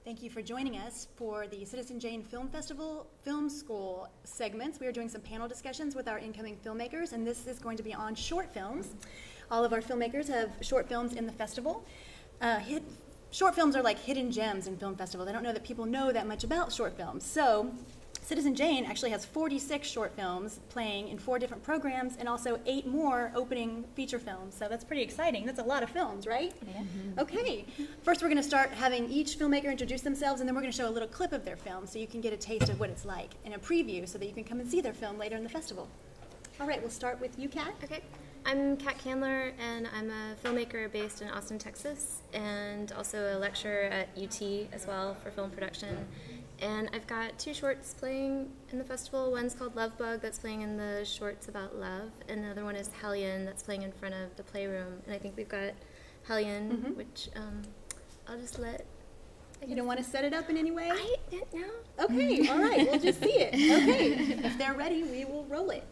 Thank you for joining us for the Citizen Jane Film Festival Film School segments. We are doing some panel discussions with our incoming filmmakers, and this is going to be on short films. All of our filmmakers have short films in the festival. Short films are like hidden gems in film festival. They don't know that people know that much about short films. So Citizen Jane actually has 46 short films playing in 4 different programs and also 8 more opening feature films. So that's pretty exciting. That's a lot of films, right? Yeah. Mm-hmm. Okay. First, we're going to start having each filmmaker introduce themselves, and then we're going to show a little clip of their film so you can get a taste of what it's like and a preview so that you can come and see their film later in the festival. All right, we'll start with you, Kat. Okay. I'm Kat Candler, and I'm a filmmaker based in Austin, Texas, and also a lecturer at UT as well for film production. And I've got 2 shorts playing in the festival. One's called Love Bug, that's playing in the shorts about love, and the other one is Hellion, that's playing in front of the Playroom. And I think we've got Hellion, which I'll just let... You don't want to set it up in any way? I don't know. Okay, all right, we'll just see it. Okay, if they're ready, we will roll it.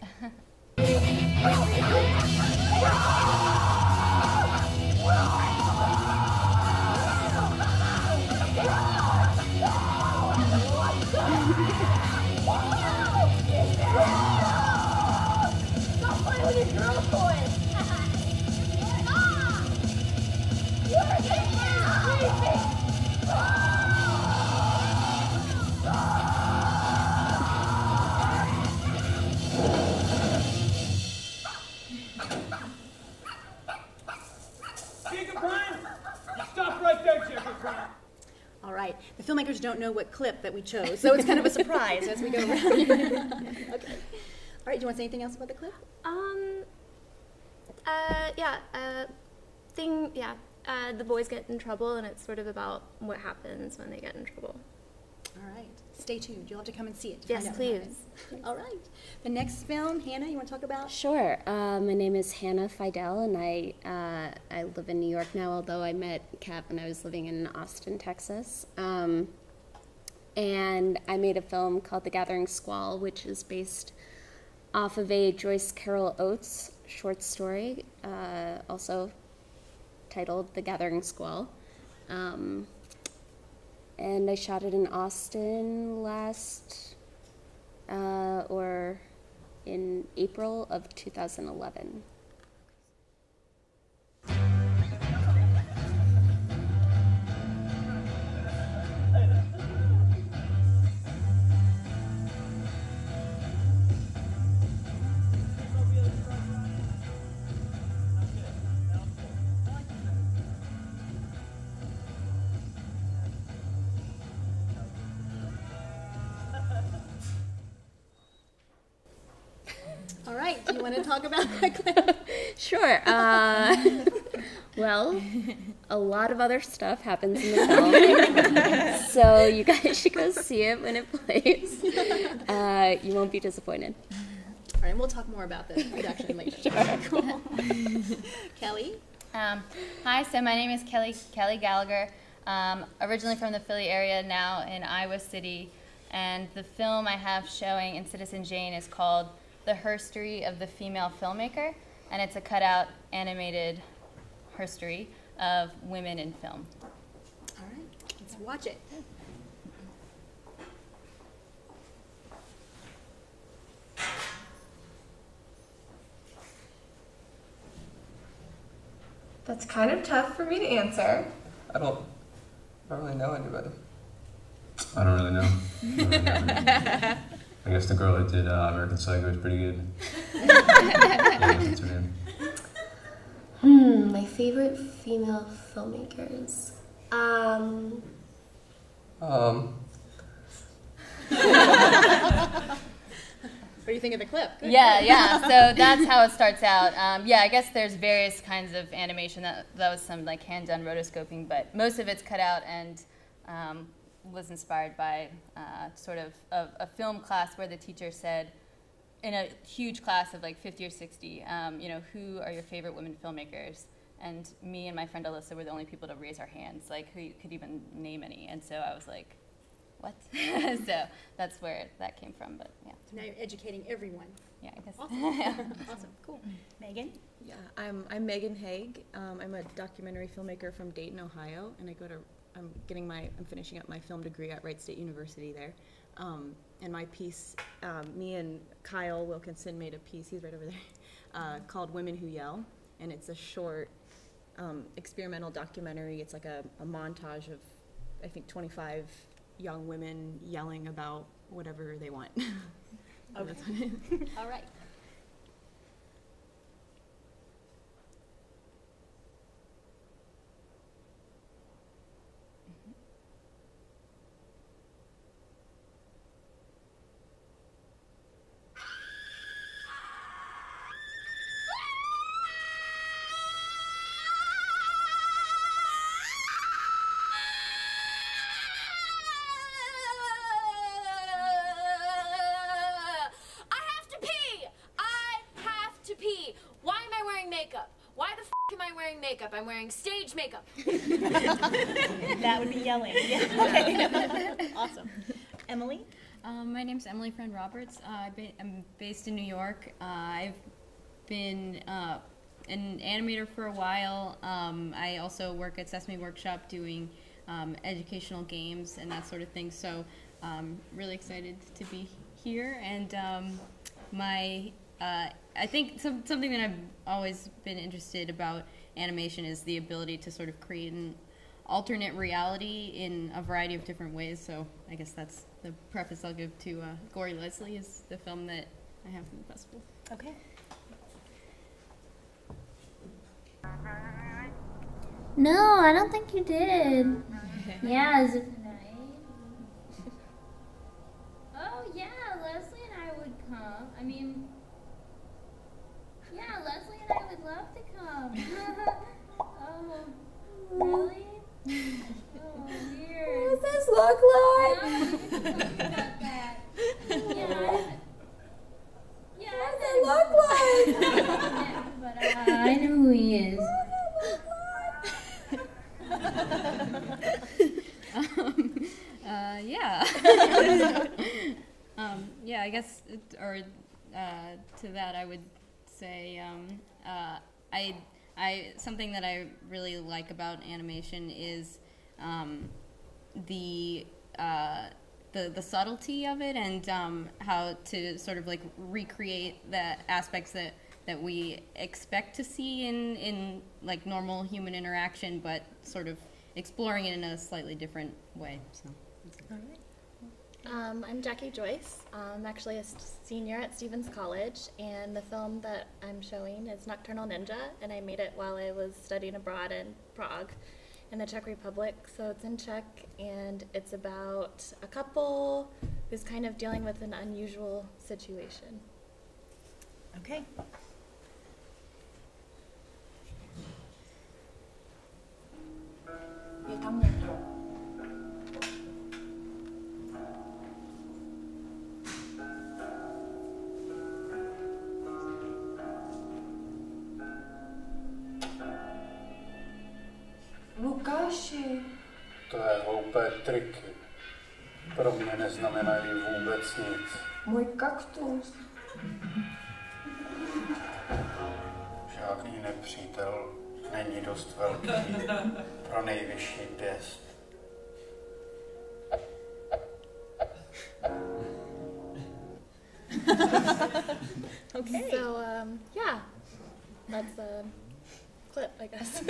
Stop playing with your girl toys! You're getting crazy! Stop right there, Jacqui. All right. The filmmakers don't know what clip that we chose, so it's kind of a surprise as we go around. Okay. All right. Do you want to say anything else about the clip? The boys get in trouble, and it's sort of about what happens when they get in trouble. All right. Stay tuned. You'll have to come and see it. Yes, please. All right. The next film, Hannah, you want to talk about? Sure. My name is Hannah Fidell, and I live in New York now, although I met Kat when I was living in Austin, Texas. And I made a film called The Gathering Squall, which is based off of a Joyce Carol Oates short story, also titled The Gathering Squall. And I shot it in Austin in April of 2011. All right. Do you want to talk about that clip? Sure. Well, a lot of other stuff happens in the film, so you guys should go see it when it plays. You won't be disappointed. All right, and we'll talk more about the production later. Sure. Cool. Kelly? Hi, so my name is Kelly Gallagher. Originally from the Philly area, now in Iowa City, and the film I have showing in Citizen Jane is called The Herstory of the Female Filmmaker, and it's a cutout animated herstory of women in film. All right, let's watch it. That's kind of tough for me to answer. I don't really know anybody. I don't really know. I guess the girl that did American Psycho is pretty good. Yeah, that's her name. My favorite female filmmakers. What do you think of the clip? Good. Yeah, so that's how it starts out. I guess there's various kinds of animation. That was some like hand-done rotoscoping, but most of it's cut out and was inspired by sort of a film class where the teacher said, in a huge class of like 50 or 60, who are your favorite women filmmakers? And me and my friend Alyssa were the only people to raise our hands, like who could even name any. And so I was like, what? So that's where that came from, but yeah. So now you're educating everyone. Yeah, I guess. Awesome. Awesome, cool. Megan? Yeah, I'm Megan Hague. I'm a documentary filmmaker from Dayton, Ohio, and I go to I'm finishing up my film degree at Wright State University there. And my piece, me and Kyle Wilkinson made a piece, he's right over there, called Women Who Yell. And it's a short experimental documentary. It's like a montage of, I think, 25 young women yelling about whatever they want. Okay. All right. I'm wearing stage makeup. That would be yelling. Yeah. Okay. Awesome. Emily? My name's Emily Friend Roberts. I'm based in New York. I've been an animator for a while. I also work at Sesame Workshop doing educational games and that sort of thing. So really excited to be here. And I think something that I've always been interested about animation is the ability to sort of create an alternate reality in a variety of different ways. So I guess that's the preface I'll give to Gory Leslie is the film that I have from the festival. Okay. No, I don't think you did. Yeah, is it tonight? Oh yeah, Leslie and I would come. I mean, yeah, Leslie and I would love to come. Oh, really? Oh, weird. What does this look like? No, we didn't talk about that. Yeah, What does it look like? yeah, but I know who he is. Yeah. Yeah, I guess, to that I would say, something that I really like about animation is the subtlety of it and how to sort of like recreate the aspects that we expect to see in like normal human interaction, but sort of exploring it in a slightly different way. So. All right. I'm Jacqui Joyce. I'm actually a senior at Stevens College, and the film that I'm showing is Nocturnal Ninja, and I made it while I was studying abroad in Prague in the Czech Republic. So it's in Czech, and it's about a couple who's kind of dealing with an unusual situation. Okay. Je tam někdo. Lukáši. To je hloupé triky. Pro mě neznamenají vůbec nic. Můj kaktus. Žádný nepřítel není dost velký pro nejvyšší pěst. Okay. So, yeah, that's a clip, I guess.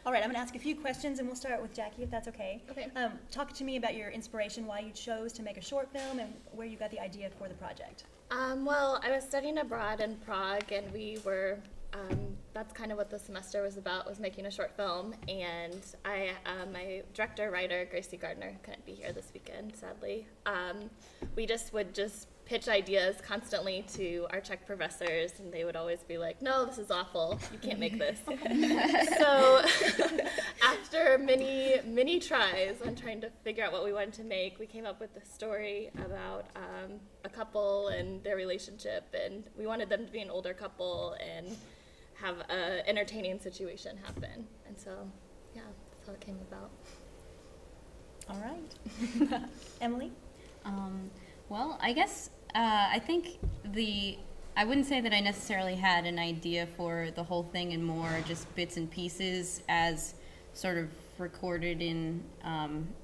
All right, I'm going to ask a few questions, and we'll start with Jacqui, if that's okay. Okay. Talk to me about your inspiration, why you chose to make a short film, and where you got the idea for the project. Well, I was studying abroad in Prague, and we were, that's kind of what the semester was about, was making a short film. And my director-writer, Gracie Gardner, couldn't be here this weekend, sadly. We would just pitch ideas constantly to our Czech professors, and they would always be like, no, this is awful, you can't make this. So after many tries on trying to figure out what we wanted to make, we came up with this story about a couple and their relationship, and we wanted them to be an older couple and have an entertaining situation happen. And so, yeah, that's how it came about. All right. Emily? Well, I guess I think I wouldn't say that I necessarily had an idea for the whole thing and more just bits and pieces as sort of recorded in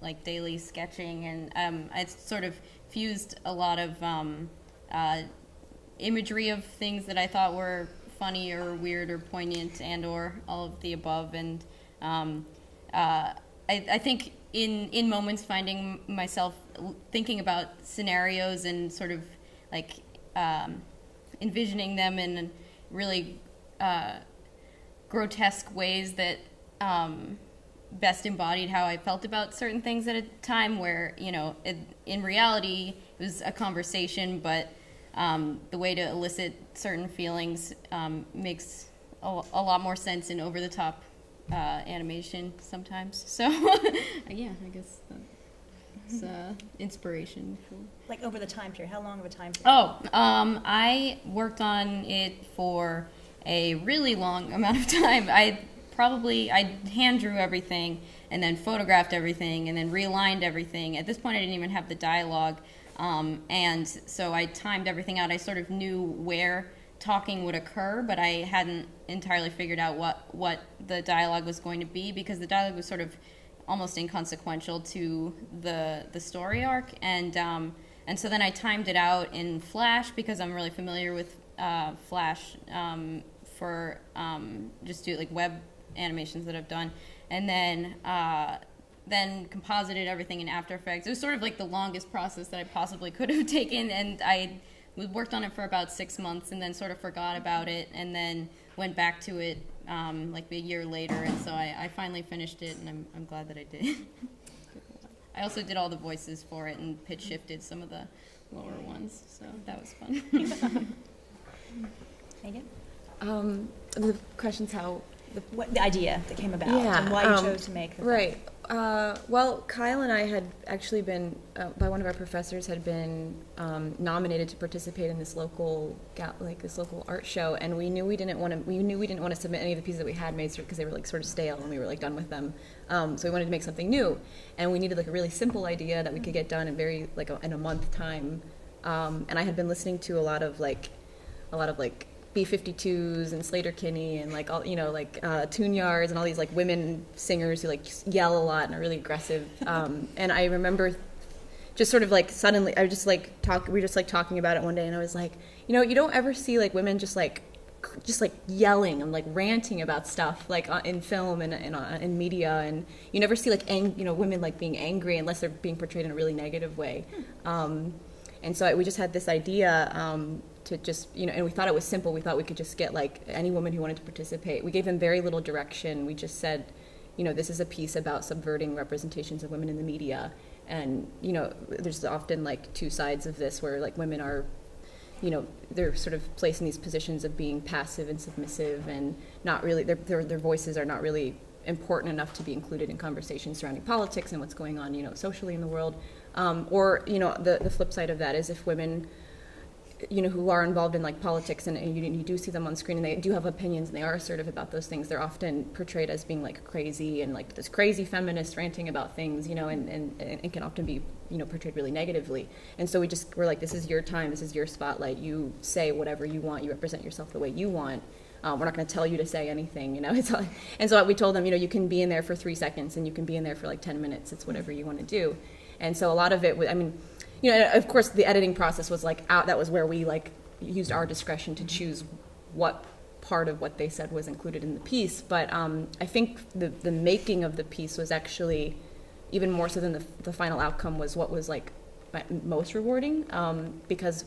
like daily sketching, and I sort of fused a lot of imagery of things that I thought were funny or weird or poignant and or all of the above. And I think in moments finding myself thinking about scenarios and sort of like envisioning them in really grotesque ways that best embodied how I felt about certain things at a time where, you know, in reality it was a conversation, but the way to elicit certain feelings makes a lot more sense in over-the-top animation sometimes. So, yeah, I guess that's inspiration. Like over the time period, how long of a time period? I worked on it for a really long amount of time. I hand drew everything and then photographed everything and then realigned everything. At this point, I didn't even have the dialogue. And so I timed everything out. I sort of knew where talking would occur, but I hadn't entirely figured out what the dialogue was going to be, because the dialogue was sort of almost inconsequential to the story arc. And so then I timed it out in Flash, because I'm really familiar with Flash for just do like web animations that I've done, and then composited everything in After Effects. It was sort of like the longest process that I possibly could have taken, and I worked on it for about 6 months and then sort of forgot about it, and then went back to it like a year later, and so I finally finished it, and I'm glad that I did. I also did all the voices for it and pitch shifted some of the lower ones, so that was fun. Megan? The question's how... What the idea that came about, yeah, and why you chose to make the right. Well, Kyle and I had actually been, by one of our professors, had been nominated to participate in this local art show, and we knew we didn't want to submit any of the pieces that we had made because they were like sort of stale and we were like done with them. So we wanted to make something new, and we needed like a really simple idea that we could get done in in a month time. And I had been listening to a lot of B-52s and Slater-Kinney and like all, you know, like Tune Yards and all these like women singers who like yell a lot and are really aggressive. And I remember just sort of like suddenly we were just like talking about it one day, and I was like, you know, you don't ever see like women just like yelling and like ranting about stuff like in film and in media, and you never see like women like being angry unless they're being portrayed in a really negative way. And so we just had this idea to just, you know, and we thought it was simple. We thought we could just get like any woman who wanted to participate. We gave them very little direction. We just said, you know, this is a piece about subverting representations of women in the media. And, you know, there's often like two sides of this where like women are, you know, they're sort of placed in these positions of being passive and submissive and not really, their voices are not really important enough to be included in conversations surrounding politics and what's going on, you know, socially in the world. Or, you know, the flip side of that is if women, you know, who are involved in like politics and you do see them on screen and they do have opinions and they are assertive about those things, they're often portrayed as being like crazy and like this crazy feminist ranting about things, you know, and can often be, you know, portrayed really negatively. And so we're like, this is your time, this is your spotlight, you say whatever you want, you represent yourself the way you want. We're not going to tell you to say anything, you know. And so we told them, you know, you can be in there for 3 seconds and you can be in there for like 10 minutes. It's whatever you want to do. And so a lot of it was, I mean, you know, of course the editing process was like that was where we like used our discretion to choose what part of what they said was included in the piece. But I think the making of the piece was actually even more so than the final outcome was what was like most rewarding, because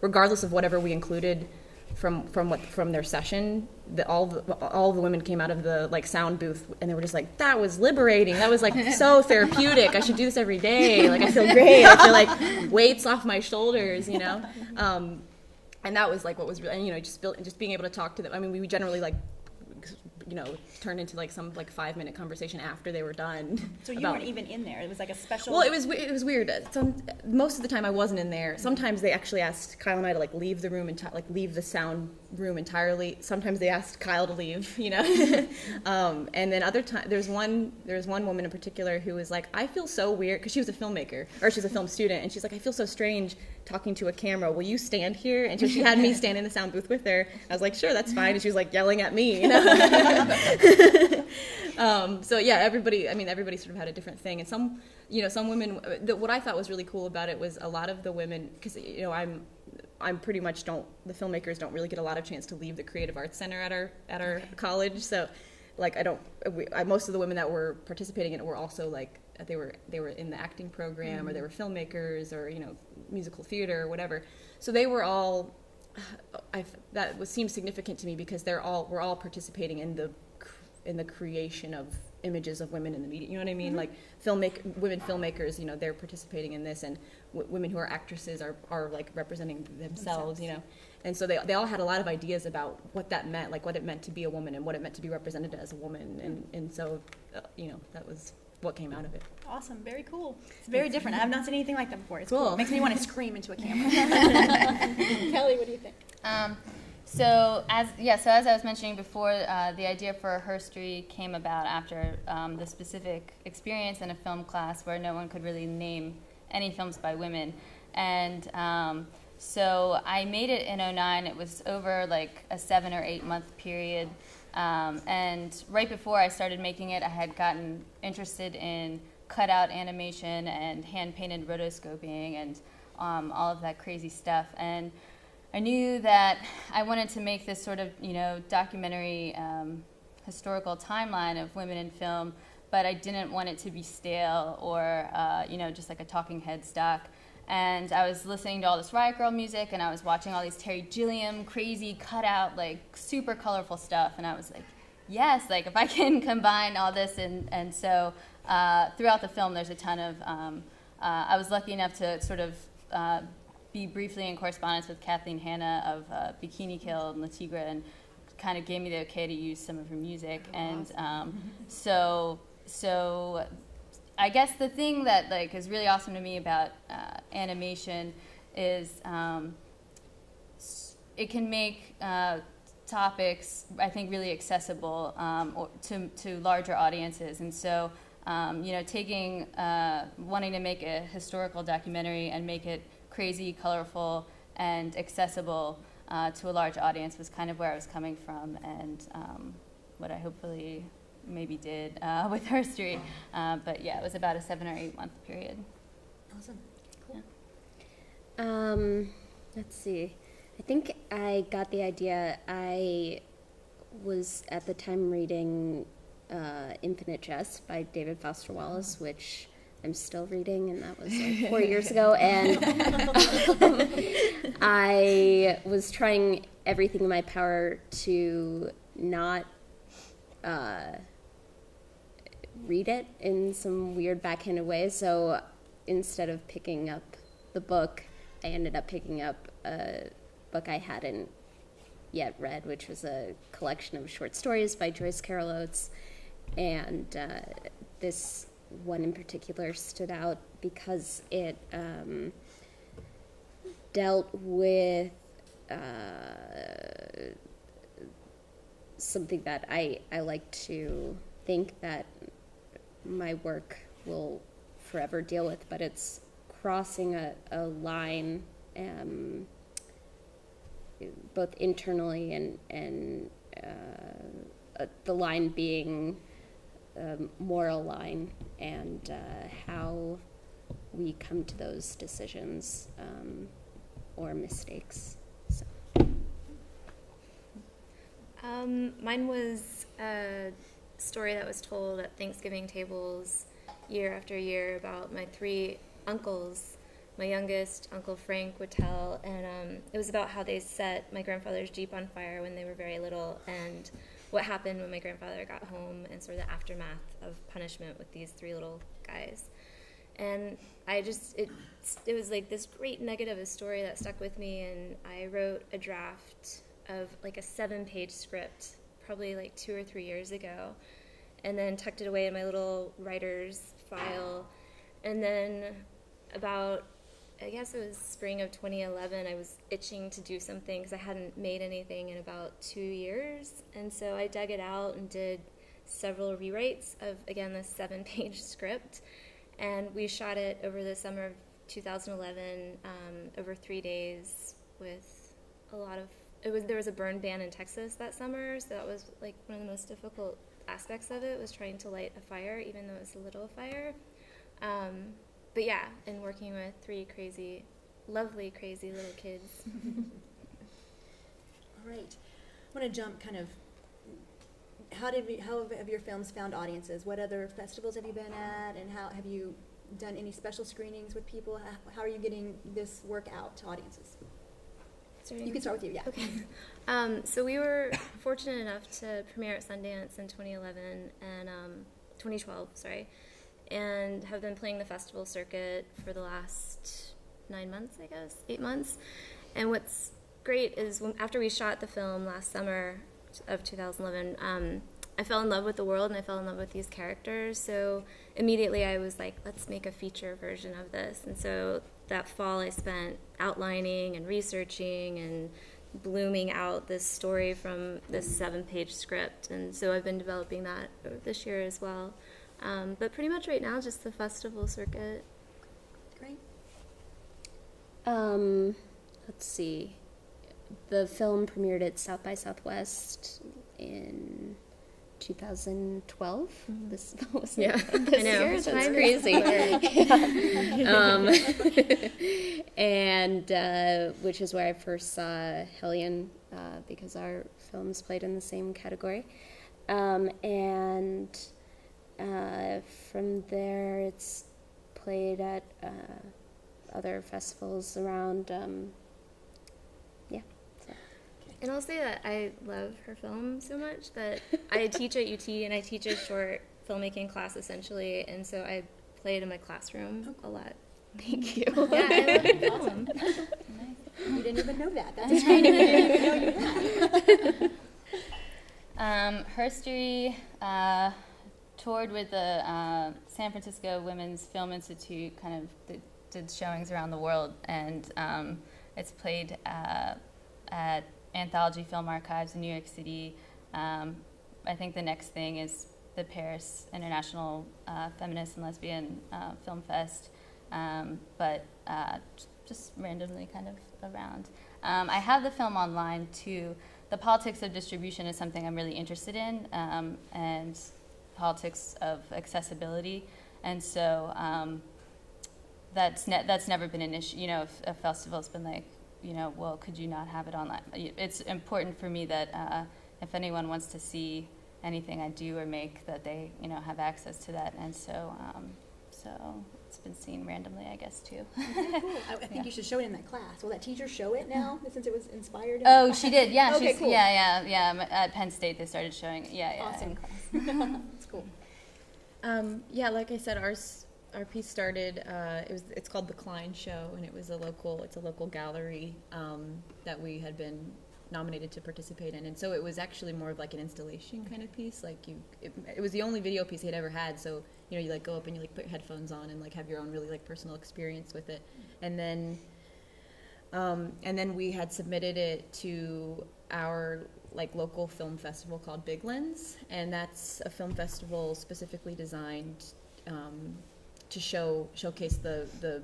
regardless of whatever we included from their session, all the women came out of the like sound booth and they were just like, that was liberating, that was like so therapeutic, I should do this every day, like I feel great, I feel like weights off my shoulders, you know. And that was like what was really, and, you know, just being able to talk to them. I mean, we generally like, you know, turned into like some like 5-minute conversation after they were done. So you weren't even in there. It was like a special. Well, it was weird. Most of the time I wasn't in there. Sometimes they actually asked Kyle and I to like leave the room and like leave the sound room entirely. Sometimes they asked Kyle to leave, you know. And then other times there's one woman in particular who was like, I feel so weird, because she was a filmmaker, or she's a film student, and she's like, I feel so strange talking to a camera. Will you stand here? And so she had me stand in the sound booth with her. I was like, sure, that's fine. And she was like yelling at me. You know? So yeah, everybody sort of had a different thing. And some women, what I thought was really cool about it was a lot of the women, because, you know, I'm pretty much the filmmakers don't really get a lot of chance to leave the Creative Arts Center at our college. So like most of the women that were participating in it were also like, they were in the acting program, or they were filmmakers, or, you know, musical theater or whatever. So they were all, seemed significant to me, because we're all participating in the creation of images of women in the media. You know what I mean? Like women filmmakers, you know, they're participating in this, and women who are actresses are like representing themselves, you know. And so they all had a lot of ideas about what that meant, like what it meant to be a woman and what it meant to be represented as a woman. And so, you know, that was what came out of it. Awesome, very cool. It's very different. I have not seen anything like that before. It's cool. It makes me want to scream into a camera. Kelly, what do you think? So as I was mentioning before, the idea for Herstory came about after the specific experience in a film class where no one could really name any films by women. And so I made it in '09. It was over like a 7 or 8 month period. And right before I started making it, I had gotten interested in cutout animation and hand-painted rotoscoping and all of that crazy stuff. And I knew that I wanted to make this sort of, you know, documentary historical timeline of women in film, but I didn't want it to be stale or, you know, just like a talking head stock. And I was listening to all this Riot Girl music, and I was watching all these Terry Gilliam crazy cutout, like super colorful stuff, and I was like, yes, like if I can combine all this. And so throughout the film there's a ton of, I was lucky enough to sort of be briefly in correspondence with Kathleen Hanna of Bikini Kill and La Tigre, and kind of gave me the okay to use some of her music. And so I guess the thing that like is really awesome to me about animation is it can make topics, I think, really accessible to larger audiences. And so, you know, wanting to make a historical documentary and make it crazy, colorful, and accessible to a large audience was kind of where I was coming from, and what I hopefully maybe did with Herstory. But yeah, it was about a 7 or 8 month period. Awesome. Cool. Yeah. Let's see. I think I got the idea. I was at the time reading Infinite Jest by David Foster Wallace, which I'm still reading, and that was like 4 years ago. And I was trying everything in my power to not read it in some weird backhanded way. So instead of picking up the book, I ended up picking up a book I hadn't yet read, which was a collection of short stories by Joyce Carol Oates. And this one in particular stood out because it dealt with something that I like to think that my work will forever deal with, but it's crossing a line, both internally and the line being moral line, and how we come to those decisions or mistakes. So. Mine was a story that was told at Thanksgiving tables year after year about my 3 uncles. My youngest, Uncle Frank, would tell, and it was about how they set my grandfather's Jeep on fire when they were very little, and what happened when my grandfather got home, and sort of the aftermath of punishment with these 3 little guys. And it was like this great nugget of a story that stuck with me, and I wrote a draft of like a 7-page script, probably like 2 or 3 years ago, and then tucked it away in my little writer's file. And then about, I guess it was spring of 2011, I was itching to do something because I hadn't made anything in about 2 years. And so I dug it out and did several rewrites of, again, this 7-page script. And we shot it over the summer of 2011 over 3 days with a lot of, there was a burn ban in Texas that summer, so that was like one of the most difficult aspects of it, was trying to light a fire, even though it was a little fire. But yeah, and working with 3 crazy, lovely, crazy little kids. All right. I want to jump kind of, how have your films found audiences? What other festivals have you been at, and how have you done any special screenings with people? How are you getting this work out to audiences? You can start with you, yeah. Okay. So we were fortunate enough to premiere at Sundance in 2011 and 2012, sorry, and have been playing the festival circuit for the last 9 months, I guess, 8 months. And what's great is after we shot the film last summer of 2011, I fell in love with the world and I fell in love with these characters. So immediately I was like, let's make a feature version of this. And so that fall I spent outlining and researching and blooming out this story from this 7-page script. And so I've been developing that this year as well. But pretty much right now, just the festival circuit. Great. Let's see. The film premiered at South by Southwest in 2012. Mm-hmm. This was Yeah, this I know. year. That's crazy. And which is where I first saw Hellion, because our films played in the same category. And from there, it's played at other festivals around. And I'll say that I love her film so much that I teach at UT and I teach a short filmmaking class essentially, and so I play it in my classroom a lot. Thank you. Yeah, I love her film. You didn't even know that. That's a training I didn't even know you had. Herstory toured with the San Francisco Women's Film Institute, kind of did showings around the world, and it's played at Anthology Film Archives in New York City. I think the next thing is the Paris International Feminist and Lesbian Film Fest, but just randomly kind of around. I have the film online too. The politics of distribution is something I'm really interested in, and politics of accessibility, and so that's never been an issue. You know, if a festival's been like, you know, well, could you not have it online? It's important for me that if anyone wants to see anything I do or make, that they, you know, have access to that. And so, so it's been seen randomly, I guess, too. Okay, cool. I think you should show it in that class. Will that teacher show it now, since it was inspired? Oh, she did. Yeah. Okay, cool. Yeah. At Penn State, they started showing it. Yeah. Awesome. In class. That's cool. Yeah, like I said, our piece started. It's called the Klein Show, and it's a local gallery that we had been nominated to participate in, and so it was actually more of like an installation kind of piece. Like it was the only video piece they'd ever had. So you like go up and you like put headphones on and like have your own really like personal experience with it, and then we had submitted it to our like local film festival called Big Lens, and that's a film festival specifically designed to showcase the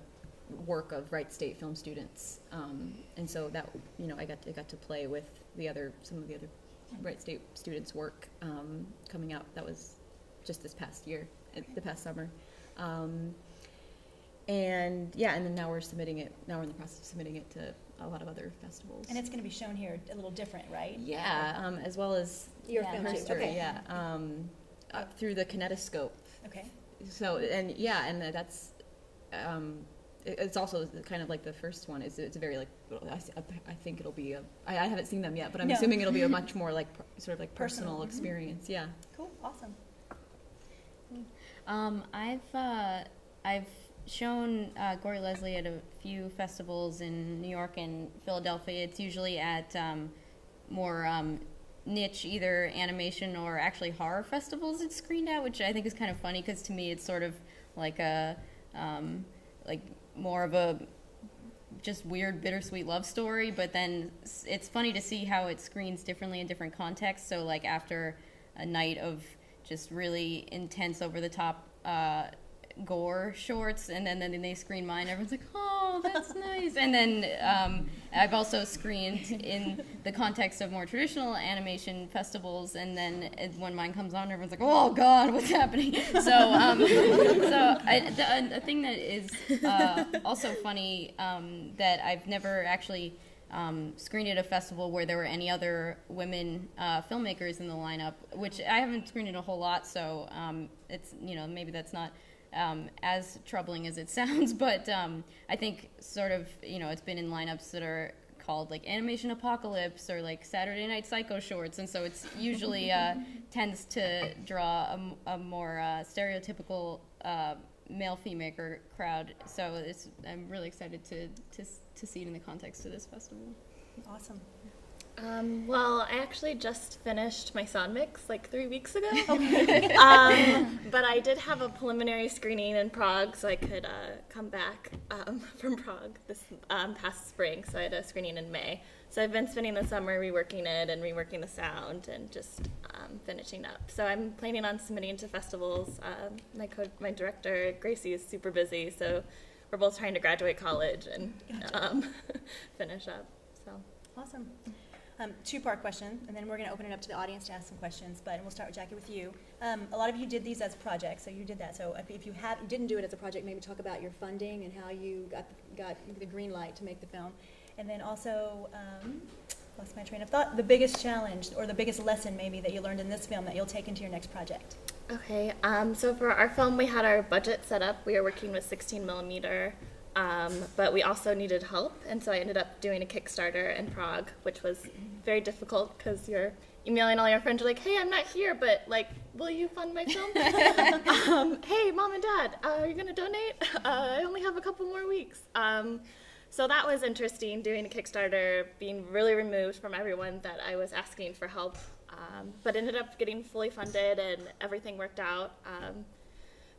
work of Wright State film students, and so that I got to play with some of the other Wright State students' work coming out. That was just this past year, the past summer, and then now we're submitting it. Now we're in the process of submitting it to a lot of other festivals. And it's going to be shown here a little different, right? Yeah, as well as your film too. Okay. Yeah, through the kinetoscope. Okay. So that's. It's also kind of like the first one. It's a very like I think it'll be I haven't seen them yet, but I'm assuming it'll be a much more like sort of like personal experience. Yeah. Cool. Awesome. I've shown Gory Leslie at a few festivals in New York and Philadelphia. It's usually at more niche, either animation or actually horror festivals it's screened at, which I think is kind of funny because to me it's sort of like a like more of a just weird bittersweet love story, but then it's funny to see how it screens differently in different contexts. So like after a night of just really intense over the top gore shorts, and then they screen mine. Everyone's like, oh, that's nice. And then I've also screened in the context of more traditional animation festivals, and then when mine comes on, everyone's like, oh God, what's happening? So, the thing that is also funny that I've never actually screened at a festival where there were any other women filmmakers in the lineup, which I haven't screened it a whole lot, so it's, maybe that's not as troubling as it sounds, but I think sort of, it's been in lineups that are called like Animation Apocalypse or like Saturday Night Psycho shorts, and so it's usually tends to draw a more stereotypical male filmmaker crowd, so I'm really excited to see it in the context of this festival. Awesome. Well, I actually just finished my sound mix like 3 weeks ago. But I did have a preliminary screening in Prague, so I could come back from Prague this past spring. So I had a screening in May. So I've been spending the summer reworking it and reworking the sound and just finishing up. So I'm planning on submitting to festivals. My director, Gracie, is super busy, so we're both trying to graduate college and finish up. So awesome. Two-part question, and then we're going to open it up to the audience to ask some questions. But we'll start with Jacqui with you. A lot of you did these as projects, so you did that. So if you didn't do it as a project, maybe talk about your funding and how you got the green light to make the film. And then also, lost my train of thought. The biggest challenge or the biggest lesson maybe that you learned in this film that you'll take into your next project. Okay. So for our film, we had our budget set up. We were working with 16 millimeter. But we also needed help, and so I ended up doing a Kickstarter in Prague, which was very difficult because you're emailing all your friends, you're like, hey, I'm not here, but like, will you fund my film? Hey, Mom and Dad, are you going to donate? I only have a couple more weeks. So that was interesting, doing a Kickstarter, being really removed from everyone that I was asking for help, but ended up getting fully funded and everything worked out.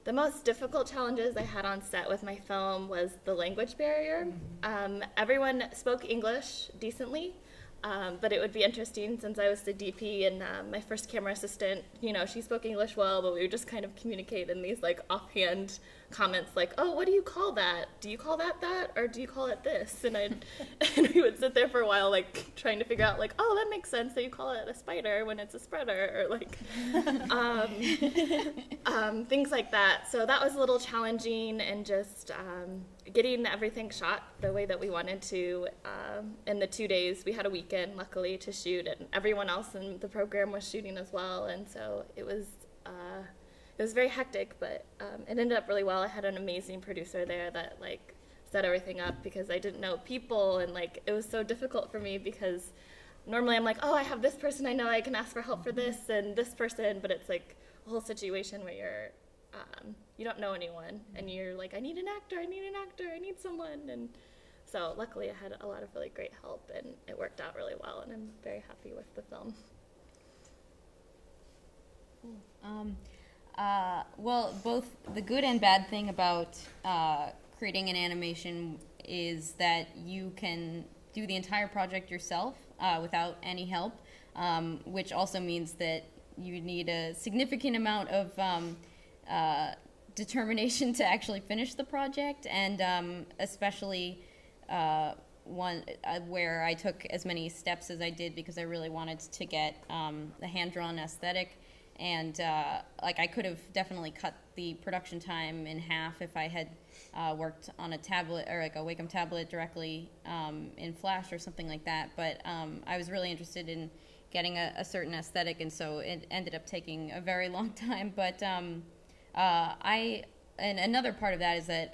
The most difficult challenges I had on set with my film was the language barrier. Everyone spoke English decently, but it would be interesting since I was the DP and my first camera assistant, she spoke English well, but we would just kind of communicate in these like offhand comments like, oh, what do you call that? Do you call that that? Or do you call it this? And we would sit there for a while like trying to figure out like, oh, that makes sense that you call it a spider when it's a spreader, or like things like that. So that was a little challenging, and just getting everything shot the way that we wanted to in the 2 days. We had a weekend luckily to shoot, and everyone else in the program was shooting as well, and so it was very hectic, but it ended up really well. I had an amazing producer there that like set everything up, because I didn't know people, and like it was so difficult for me because normally I'm like, oh, I have this person I know I can ask for help for this and this person, but it's like a whole situation where you're you don't know anyone, and you're like, I need an actor, I need someone, and so luckily I had a lot of really great help, and it worked out really well, and I'm very happy with the film. Well, both the good and bad thing about creating an animation is that you can do the entire project yourself without any help, which also means that you need a significant amount of determination to actually finish the project, and especially one where I took as many steps as I did because I really wanted to get the hand-drawn aesthetic. And like I could have definitely cut the production time in half if I had worked on a tablet or like a Wacom tablet directly in Flash or something like that. But I was really interested in getting a certain aesthetic, and so it ended up taking a very long time. But and another part of that is that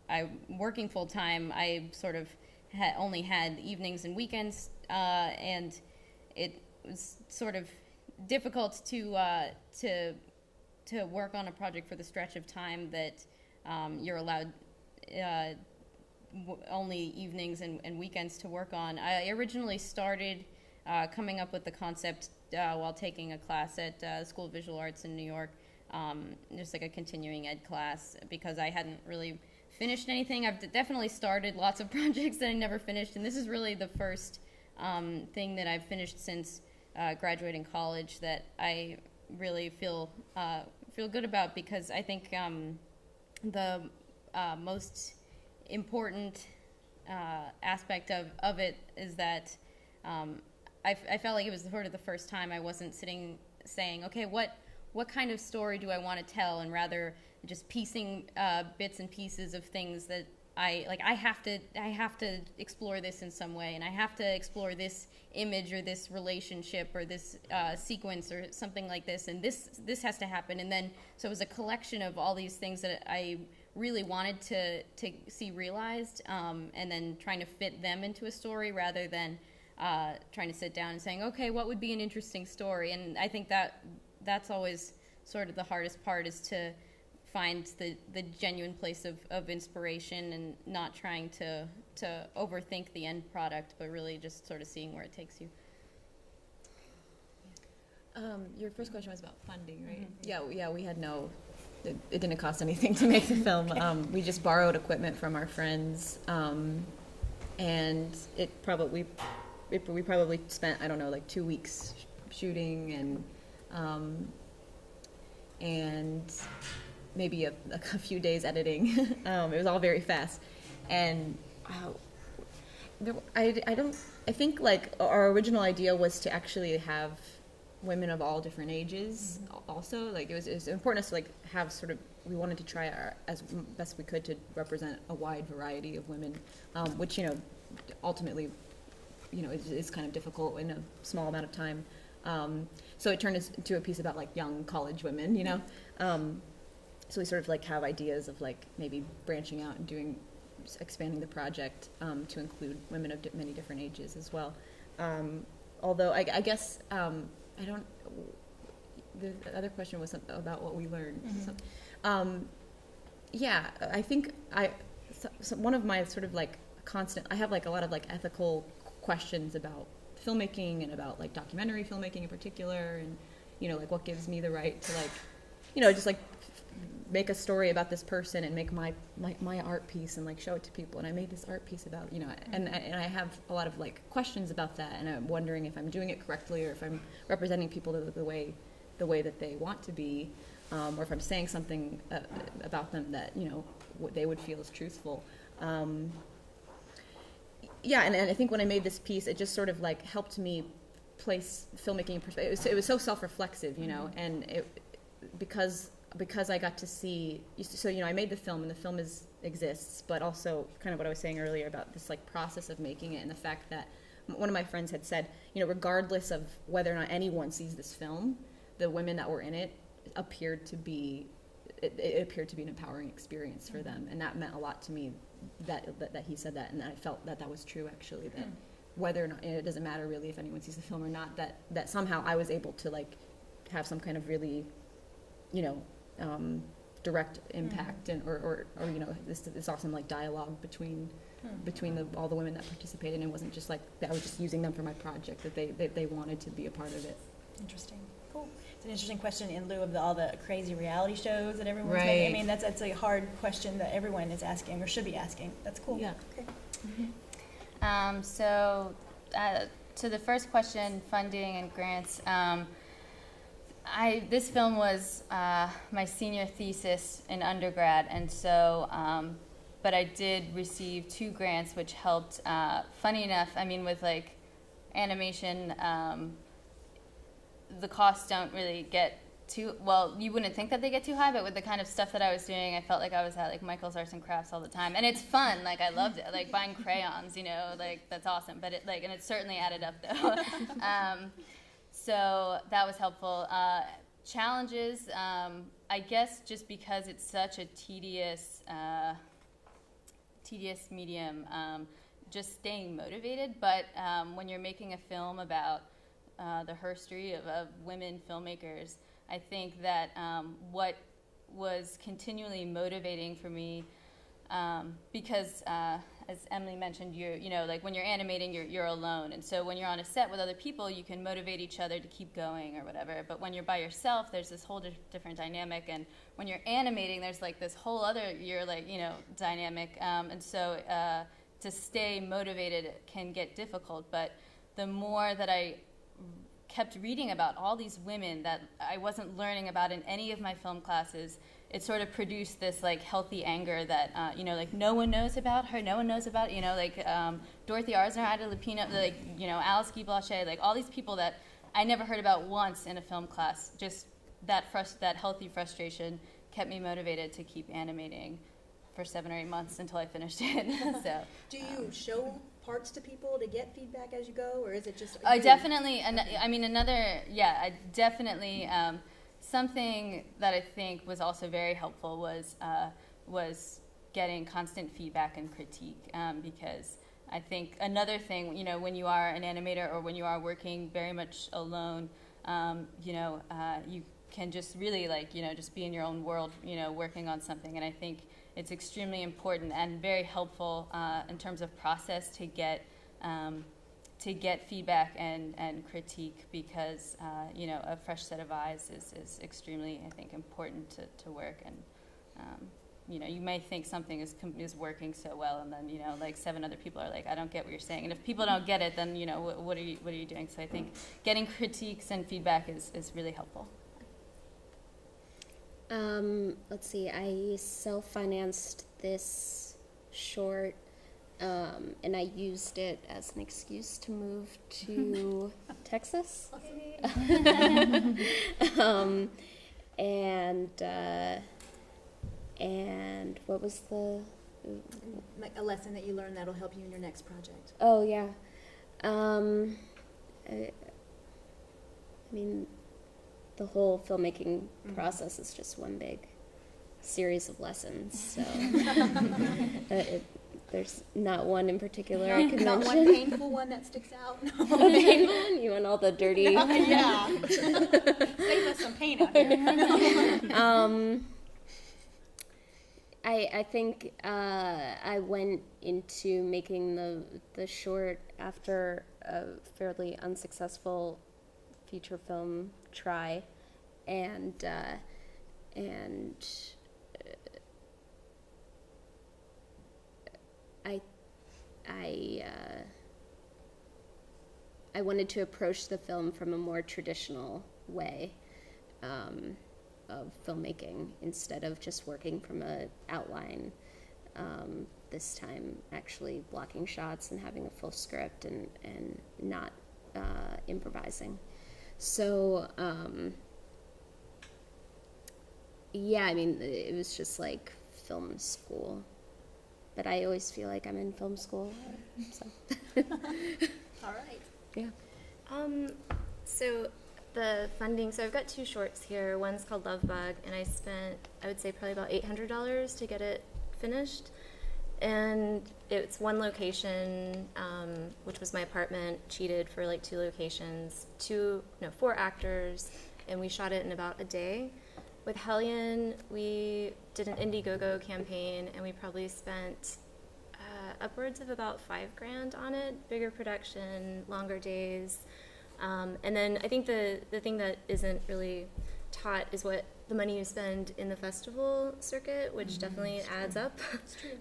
I working full time. I sort of only had evenings and weekends, and it was sort of difficult to work on a project for the stretch of time that you're allowed only evenings and weekends to work on. I originally started coming up with the concept while taking a class at School of Visual Arts in New York, just like a continuing ed class, because I hadn't really finished anything. I've definitely started lots of projects that I never finished, and this is really the first thing that I've finished since graduating college that I really feel good about, because I think the most important aspect of it is that I felt like it was sort of the first time I wasn't sitting saying, okay, what kind of story do I want to tell, and rather just piecing bits and pieces of things that I have to explore this in some way, and I have to explore this image or this relationship or this sequence or something like this, and this has to happen. And then so it was a collection of all these things that I really wanted to see realized, and then trying to fit them into a story rather than trying to sit down and saying, okay, what would be an interesting story? And I think that's always sort of the hardest part, is to find the genuine place of inspiration and not trying to overthink the end product, but really just sort of seeing where it takes you. Your first question was about funding, right? Mm-hmm. Yeah, we had it didn't cost anything to make the film. We just borrowed equipment from our friends, and we probably spent, I don't know, like 2 weeks shooting and maybe a few days editing. It was all very fast, and I think like our original idea was to actually have women of all different ages. Mm-hmm. Also, like it was important to like have sort of, we wanted to try as best we could to represent a wide variety of women, which ultimately is kind of difficult in a small amount of time. So it turned into a piece about like young college women, so we sort of like have ideas of like maybe branching out and expanding the project to include women of many different ages as well. Although I guess the other question was about what we learned. Mm-hmm. Yeah, I think one of my sort of like constant, I have like a lot of like ethical questions about filmmaking and about like documentary filmmaking in particular, and like what gives me the right to like just like make a story about this person and make my art piece and like show it to people. And I made this art piece about and I have a lot of like questions about that, and I'm wondering if I'm doing it correctly, or if I'm representing people the way that they want to be, or if I'm saying something about them that what they would feel is truthful. Yeah, and I think when I made this piece, it just sort of like helped me place filmmaking in perspective. It was so self-reflexive, and because I got to see. So I made the film, and the film exists, but also kind of what I was saying earlier about this like process of making it, and the fact that one of my friends had said, regardless of whether or not anyone sees this film, the women that were in it appeared to be an empowering experience for them, and that meant a lot to me. That he said that, and I felt that was true actually. That whether or not it doesn't matter really if anyone sees the film or not, that somehow I was able to like have some kind of really, direct impact, and or this awesome like dialogue between all the women that participated, and it wasn't just like that I was just using them for my project, that they wanted to be a part of it. Interesting. Cool. It's an interesting question in lieu of all the crazy reality shows that everyone's right. making. I mean, that's a hard question that everyone is asking or should be asking. That's cool. Yeah. Okay. Mm-hmm. To the first question, funding and grants. This film was my senior thesis in undergrad, and so, but I did receive 2 grants, which helped. Funny enough, I mean, with like animation, the costs don't really get too, well, you wouldn't think that they get too high, but with the kind of stuff that I was doing, I felt like I was at like Michael's Arts and Crafts all the time, and it's fun. Like I loved it, like buying crayons, like that's awesome. But it and it certainly added up though. So that was helpful. Challenges, I guess, just because it's such a tedious medium, just staying motivated. But when you're making a film about the history of women filmmakers, I think that what was continually motivating for me, because as Emily mentioned, like when you're animating, you're alone, and so when you're on a set with other people, you can motivate each other to keep going or whatever. But when you're by yourself, there's this whole different dynamic, and when you're animating, there's like this whole other dynamic, and so to stay motivated can get difficult. But the more that I kept reading about all these women that I wasn't learning about in any of my film classes, it sort of produced this like healthy anger that you know, like no one knows about her, no one knows about, you know, like Dorothy Arzner, Ida Lupino, like, you know, Alice Guy Blanchet, like all these people that I never heard about once in a film class. Just that healthy frustration kept me motivated to keep animating for 7 or 8 months until I finished it. So, do you show parts to people to get feedback as you go, or is it just? I definitely, I mean, I definitely. Something that I think was also very helpful was getting constant feedback and critique, because I think another thing, you know, when you are an animator or when you are working very much alone, you know, you can just really, like, you know, just be in your own world, you know, working on something. And I think it's extremely important and very helpful in terms of process to get feedback and critique, because you know, a fresh set of eyes is extremely, I think, important to work. And you know, you may think something is working so well, and then, you know, like 7 other people are like, I don't get what you're saying. And if people don't get it, then, you know, what are you doing? So I think getting critiques and feedback is really helpful. Let's see, I self-financed this short, and I used it as an excuse to move to Texas. And what was the... Like a lesson that you learned that'll help you in your next project. Oh, yeah. I mean, the whole filmmaking process is just one big series of lessons. So there's not one in particular I can Not mention. one painful one that sticks out. No. A painful one? You want all the dirty? Yeah. Save us some pain out here. I think I went into making the short after a fairly unsuccessful feature film try, and I wanted to approach the film from a more traditional way of filmmaking, instead of just working from an outline. This time actually blocking shots and having a full script and not improvising. So yeah, I mean, it was just like film school, but I always feel like I'm in film school. So. All right. Yeah. So the funding, so I've got 2 shorts here. One's called Love Bug, and I spent, I would say, probably about $800 to get it finished. And it's 1 location, which was my apartment, cheated for like 2 locations, 4 actors, and we shot it in about a day. With Hellion, we did an Indiegogo campaign, and we probably spent upwards of about $5,000 on it. Bigger production, longer days. And then I think the thing that isn't really taught is what the money you spend in the festival circuit, which definitely adds up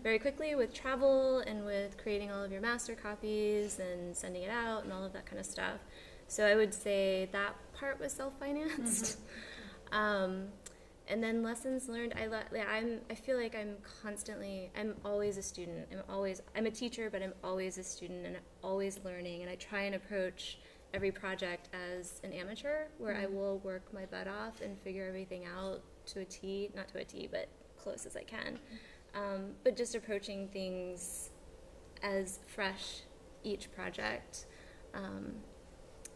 very quickly with travel and with creating all of your master copies and sending it out and all of that kind of stuff. So I would say that part was self-financed. And then lessons learned, I feel like I'm always a student. I'm a teacher, but I'm always a student and always learning, and I try and approach every project as an amateur, where I will work my butt off and figure everything out to a T, not to a T, but close as I can. But just approaching things as fresh each project.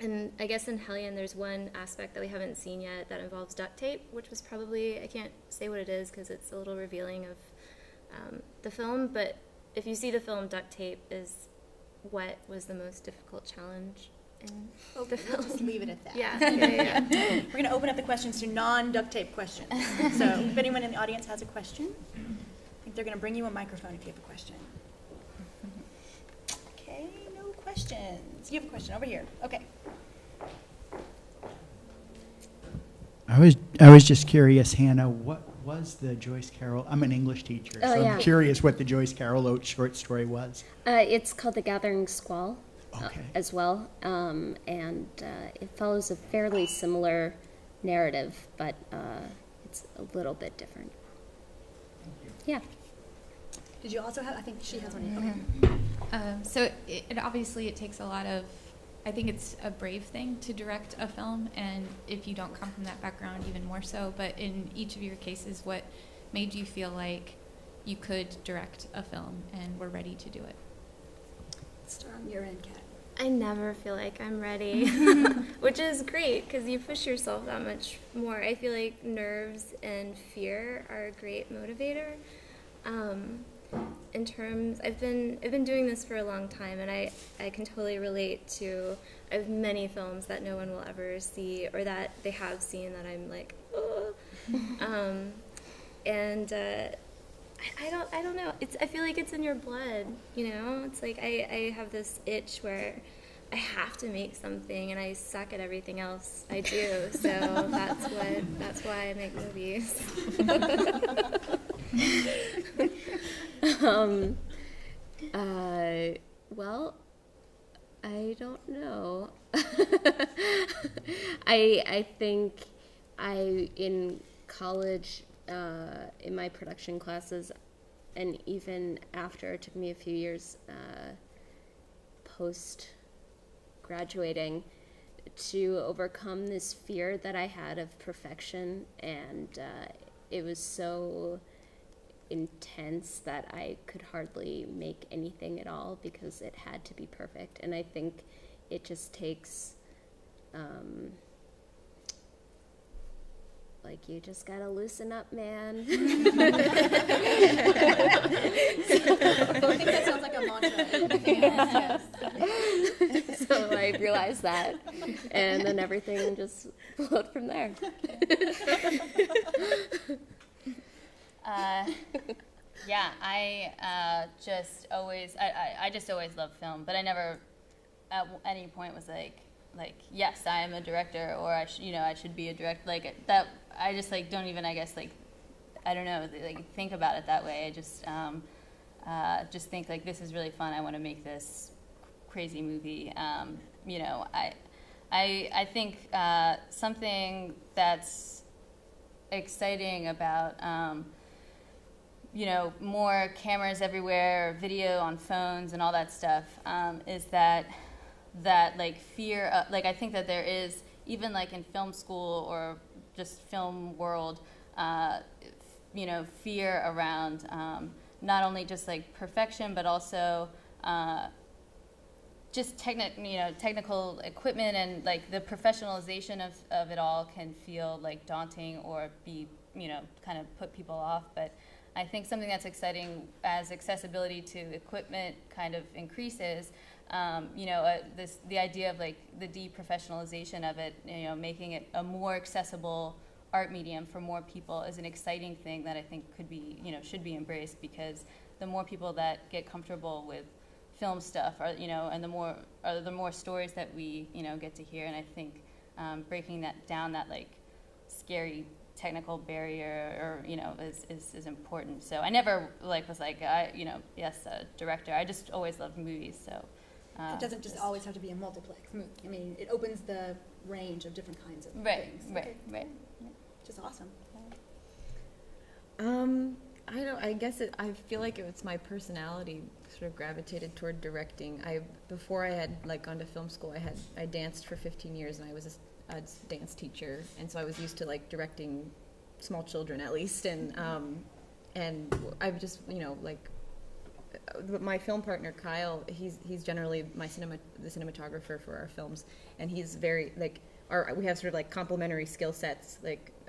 And I guess in Hellion, there's one aspect that we haven't seen yet that involves duct tape, which was probably, I can't say what it is because it's a little revealing of the film, but if you see the film, duct tape is what was the most difficult challenge in the film. We'll just leave it at that. Yeah. We're going to open up the questions to non-duct tape questions. So if anyone in the audience has a question, I think they're going to bring you a microphone if you have a question. Okay, no questions. You have a question over here. Okay. I was just curious, Hannah, what was the Joyce Carol? I'm an English teacher, so yeah. I'm curious what the Joyce Carol Oates short story was. It's called The Gathering Squall. as well, and it follows a fairly similar narrative, but it's a little bit different. Yeah. Did you also have, I think she has one. Okay. So it obviously it takes a lot of, I think it's a brave thing to direct a film, and if you don't come from that background, even more so. But in each of your cases, what made you feel like you could direct a film and were ready to do it? Start on your end, Kat. I never feel like I'm ready, which is great because you push yourself that much more. I feel like nerves and fear are a great motivator. In terms, I've been doing this for a long time, and I can totally relate to. I have many films that no one will ever see, or that they have seen that I'm like, oh. I don't know. I feel like it's in your blood, you know. It's like I have this itch where I have to make something, and I suck at everything else I do. So that's why I make movies. Well, I don't know. I think in college, in my production classes, and even after, it took me a few years post graduating to overcome this fear that I had of perfection, and it was so intense that I could hardly make anything at all because it had to be perfect. And I think it just takes like, you just gotta loosen up, man. I think that sounds like a mantra. Anything else, yes. So I realized that, and then everything just flowed from there. Yeah, I just always loved film, but I never at any point was like yes, I am a director, or I should be a director, like that. I just don't even, I guess, I don't know, think about it that way. I just think this is really fun. I want to make this crazy movie. I think something that's exciting about more cameras everywhere, video on phones and all that stuff, is that fear, I think that there is, even in film school or just film world, fear around not only just perfection, but also just technical equipment, and the professionalization of it all can feel daunting or be kind of put people off. But I think something that's exciting as accessibility to equipment kind of increases, the idea of the deprofessionalization of it, making it a more accessible art medium for more people is an exciting thing that I think could be, should be embraced, because the more people that get comfortable with film stuff are, and the more stories that we, get to hear. And I think breaking that down, that scary technical barrier, or is important. So I never was yes, a director. I just always loved movies. So it doesn't just always have to be a multiplex movie. I mean, it opens the range of different kinds of things. Right. Which is awesome. I guess I feel like it's my personality sort of gravitated toward directing. Before I had gone to film school, I danced for 15 years, and I was a dance teacher, and so I was used to directing small children, at least, and I've just my film partner Kyle, he's generally the cinematographer for our films, and he's very we have sort of complementary skill sets,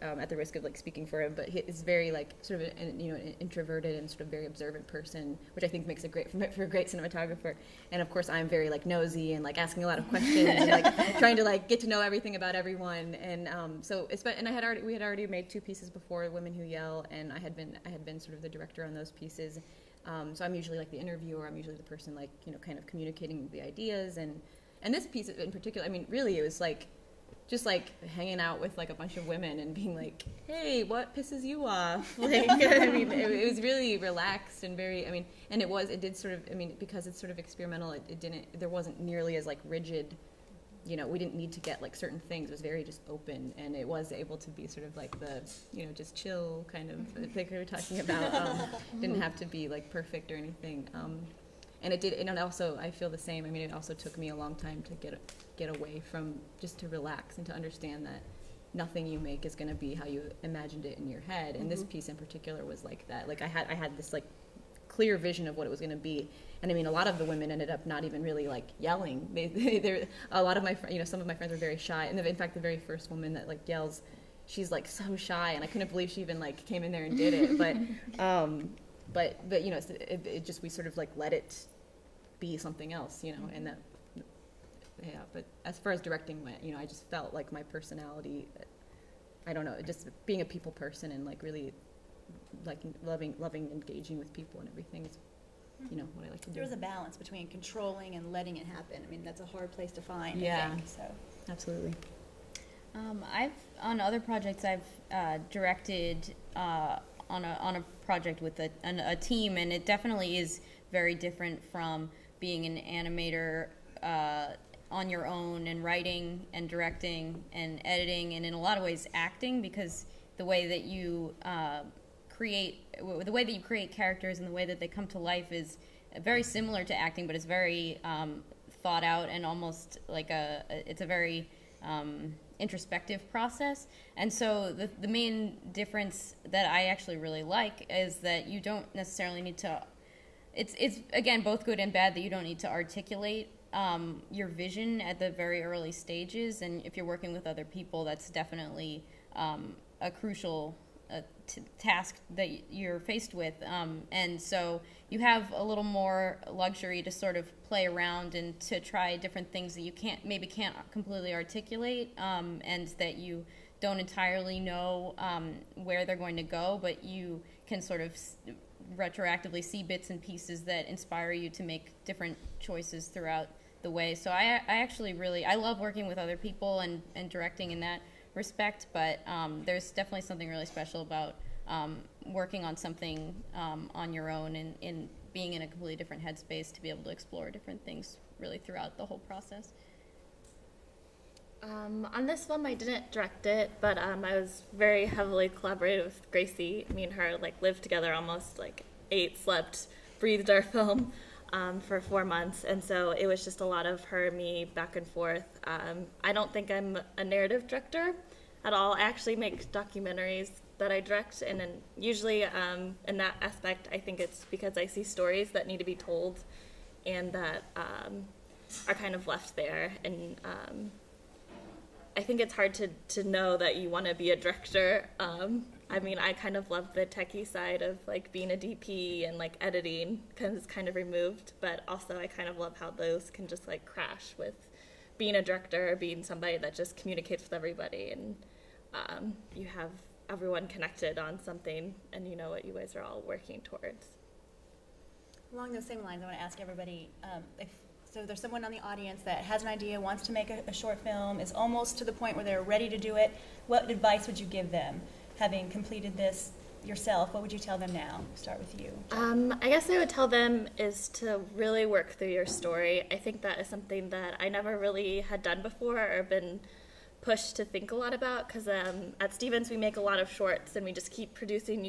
at the risk of speaking for him, but he's very sort of an introverted and sort of very observant person, which I think makes for a great cinematographer. And of course I'm very nosy and asking a lot of questions and trying to get to know everything about everyone. And we had already made 2 pieces before, Women Who Yell, and I had been sort of the director on those pieces. So I'm usually the interviewer. I'm usually the person kind of communicating the ideas. And this piece in particular, I mean, really it was just like hanging out with like a bunch of women and being like, hey, what pisses you off? Like, I mean, it was really relaxed and very, I mean, and it did sort of, I mean, because it's sort of experimental, there wasn't nearly as like rigid, you know, we didn't need to get like certain things. It was very just open, and it was able to be sort of like the, you know, just chill kind of thing we were talking about. Didn't have to be like perfect or anything. And it did, and also I feel the same. I mean, it also took me a long time to get away from, just to relax and to understand that nothing you make is going to be how you imagined it in your head. And this piece in particular was like that. Like I had this like clear vision of what it was going to be. And I mean, a lot of the women ended up not even really like yelling. They're a lot of my, you know, some of my friends were very shy. And in fact, the very first woman that like yells, she's like so shy, and I couldn't believe she even like came in there and did it. But you know, it just, we sort of like let it be something else, you know, and that, yeah. But as far as directing went, you know, I just felt like my personality, I don't know, just being a people person and like really like loving engaging with people and everything is, you know, what I like to do. There was a balance between controlling and letting it happen. I mean, that's a hard place to find. Yeah, I think, so. Absolutely. On other projects, I've directed on a project with a team, and it definitely is very different from being an animator on your own and writing and directing and editing, and in a lot of ways acting, because the way that you create characters and the way that they come to life is very similar to acting, but it's very thought out and almost like it's a very introspective process. And so the main difference that I actually really like is that you don't necessarily need to, it's again both good and bad, that you don't need to articulate your vision at the very early stages, and if you're working with other people, that's definitely a crucial task that you're faced with, and so you have a little more luxury to sort of play around and to try different things that you can't completely articulate, and that you don't entirely know where they're going to go, but you can sort of retroactively see bits and pieces that inspire you to make different choices throughout the way. So I actually really, I love working with other people and directing in that respect, but there's definitely something really special about working on something on your own and being in a completely different headspace to be able to explore different things really throughout the whole process. On this film, I didn't direct it, but I was very heavily collaborative with Gracie. Me and her like lived together, almost like ate, slept, breathed our film for 4 months, and so it was just a lot of her and me back and forth. I don't think I'm a narrative director at all. I actually make documentaries that I direct, and then usually in that aspect, I think it's because I see stories that need to be told and that are kind of left there, and I think it's hard to know that you want to be a director. I mean, I kind of love the techie side of like being a DP and like editing, because it's kind of removed, but also I kind of love how those can just like crash with being a director, being somebody that just communicates with everybody, and you have everyone connected on something and you know what you guys are all working towards. Along those same lines, I want to ask everybody, so there's someone on the audience that has an idea, wants to make a short film, is almost to the point where they're ready to do it. What advice would you give them? Having completed this yourself, what would you tell them now? Start with you. I guess I would tell them is to really work through your story. I think that is something that I never really had done before or been pushed to think a lot about, because at Stevens we make a lot of shorts and we just keep producing,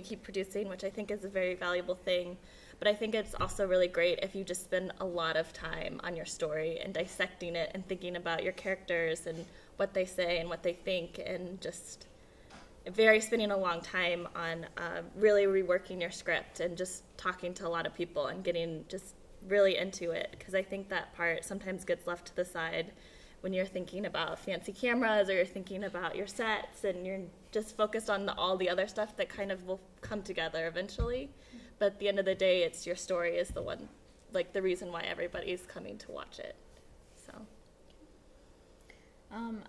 which I think is a very valuable thing. But I think it's also really great if you just spend a lot of time on your story and dissecting it and thinking about your characters and what they say and what they think, and just spending a long time on really reworking your script and just talking to a lot of people and getting just really into it, because I think that part sometimes gets left to the side when you're thinking about fancy cameras or you're thinking about your sets and you're just focused on all the other stuff that kind of will come together eventually. But at the end of the day, it's your story is the one, like the reason why everybody's coming to watch it. So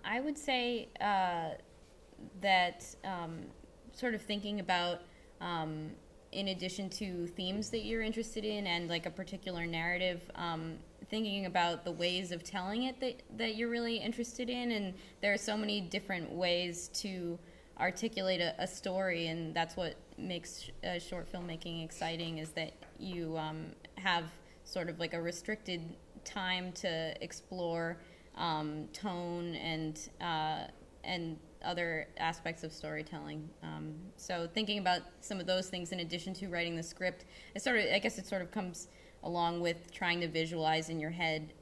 I would say that sort of thinking about, in addition to themes that you're interested in and like a particular narrative, thinking about the ways of telling it that you're really interested in, and there are so many different ways to articulate a story, and that's what makes short filmmaking exciting, is that you have sort of like a restricted time to explore tone and other aspects of storytelling. So thinking about some of those things in addition to writing the script, I guess it sort of comes along with trying to visualize in your head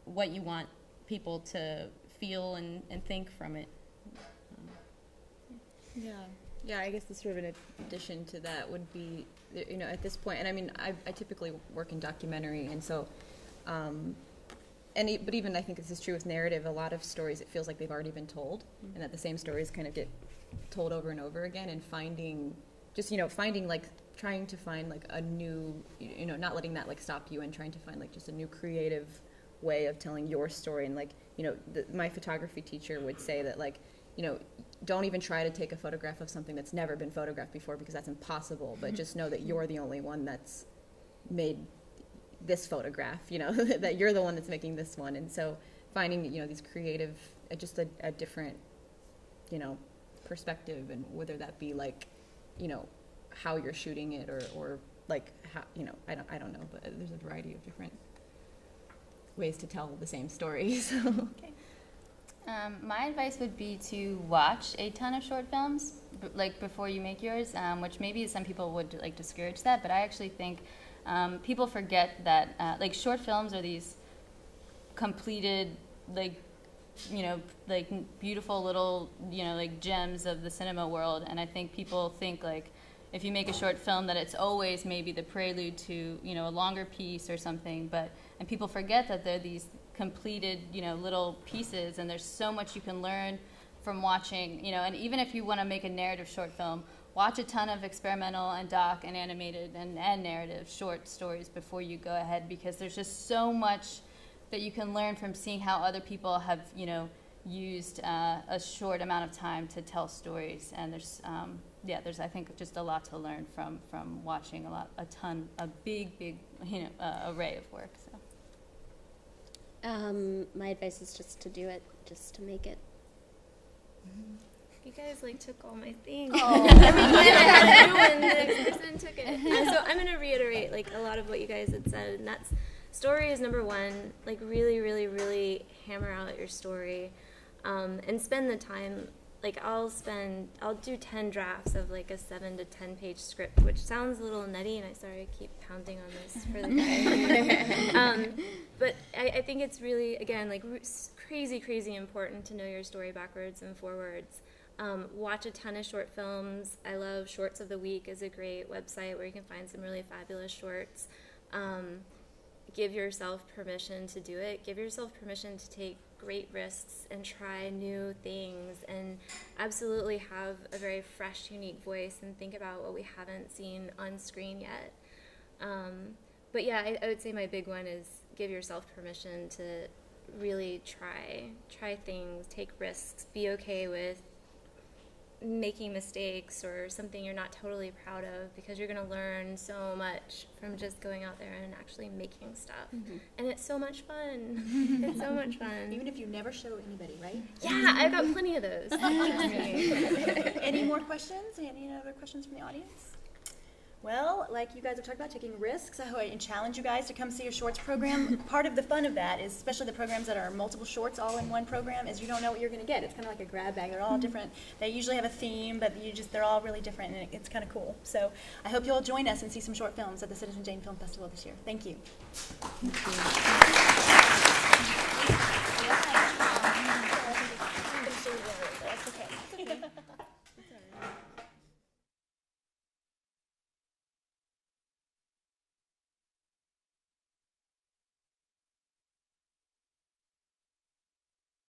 what you want people to feel and think from it. Yeah, I guess the sort of an addition to that would be, you know, at this point, and I mean, I typically work in documentary, and so, but even I think this is true with narrative, a lot of stories, it feels like they've already been told, and that the same stories kind of get told over and over again, and finding like, trying to find like a new, you know, not letting that like stop you, and trying to find like just a new creative way of telling your story. And like, you know, my photography teacher would say that, like, you know, don't even try to take a photograph of something that's never been photographed before, because that's impossible, but just know that you're the only one that's made this photograph, you know, that you're the one that's making this one. And so finding, you know, these creative, just a different, you know, perspective, and whether that be like, you know, how you're shooting it, or like how, you know, I don't know, but there's a variety of different ways to tell the same story. So. Okay. My advice would be to watch a ton of short films, like before you make yours, which maybe some people would like discourage that, but I actually think people forget that like short films are these completed, like, you know, like beautiful little, you know, like gems of the cinema world. And I think people think like if you make a short film that it's always maybe the prelude to, you know, a longer piece or something, and people forget that they're these completed, you know, little pieces, and there's so much you can learn from watching, you know. And even if you want to make a narrative short film, watch a ton of experimental and doc and animated and narrative short stories before you go ahead, because there's just so much that you can learn from seeing how other people have, you know, used a short amount of time to tell stories. And there's there's I think just a lot to learn from watching a big you know array of work. So. My advice is just to do it, just to make it. You guys like took all my things. Oh. The next person took it. And so I'm going to reiterate like a lot of what you guys had said, and that's story is number one. Like really, really, really hammer out your story, and spend the time. Like I'll do 10 drafts of like a 7 to 10 page script, which sounds a little nutty, and I keep pounding on this for the guy. But I think it's really, again, like crazy important to know your story backwards and forwards. Watch a ton of short films. I love Shorts of the Week is a great website where you can find some really fabulous shorts. Give yourself permission to do it. Give yourself permission to take great risks and try new things, and absolutely have a very fresh, unique voice, and think about what we haven't seen on screen yet. But yeah, I would say my big one is give yourself permission to really try things, take risks, be okay with making mistakes or something you're not totally proud of, because you're going to learn so much from just going out there and actually making stuff. Mm-hmm. And it's so much fun. It's so much fun. Even if you never show anybody, right? Yeah, I've got plenty of those. Any more questions? Any other questions from the audience? Well, like you guys have talked about, taking risks, I challenge you guys to come see your shorts program. Part of the fun of that is, especially the programs that are multiple shorts all in one program, is you don't know what you're going to get. It's kind of like a grab bag. They're all different. They usually have a theme, but they're all really different, and it's kind of cool. So I hope you'll join us and see some short films at the Citizen Jane Film Festival this year. Thank you. Thank you.